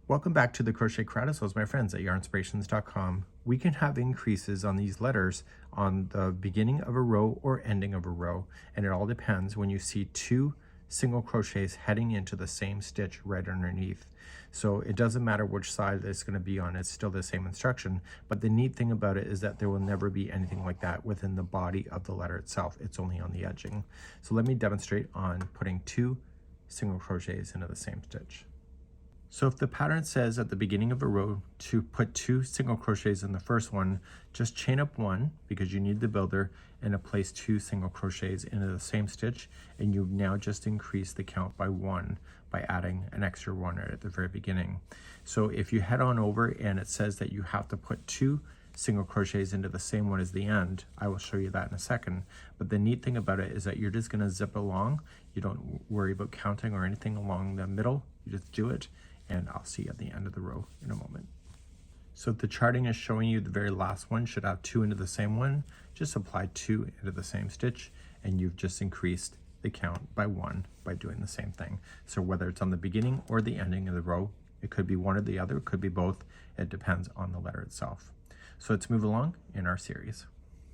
Welcome back to the Crochet Carousels, my friends at yarnspirations.com. We can have increases on these letters on the beginning of a row or ending of a row, and it all depends when you see two single crochets heading into the same stitch right underneath. So it doesn't matter which side it's going to be on, it's still the same instruction, but the neat thing about it is that there will never be anything like that within the body of the letter itself. It's only on the edging. So let me demonstrate on putting two single crochets into the same stitch. So if the pattern says at the beginning of a row to put two single crochets in the first one, just chain up one because you need the builder and place two single crochets into the same stitch, and you've now just increased the count by one by adding an extra one at the very beginning. So if you head on over and it says that you have to put two single crochets into the same one as the end, I will show you that in a second. But the neat thing about it is that you're just going to zip along. You don't worry about counting or anything along the middle. You just do it, and I'll see you at the end of the row in a moment. So if the charting is showing you the very last one should have two into the same one, just apply two into the same stitch, and you've just increased the count by one by doing the same thing. So whether it's on the beginning or the ending of the row, it could be one or the other, it could be both. It depends on the letter itself. So let's move along in our series.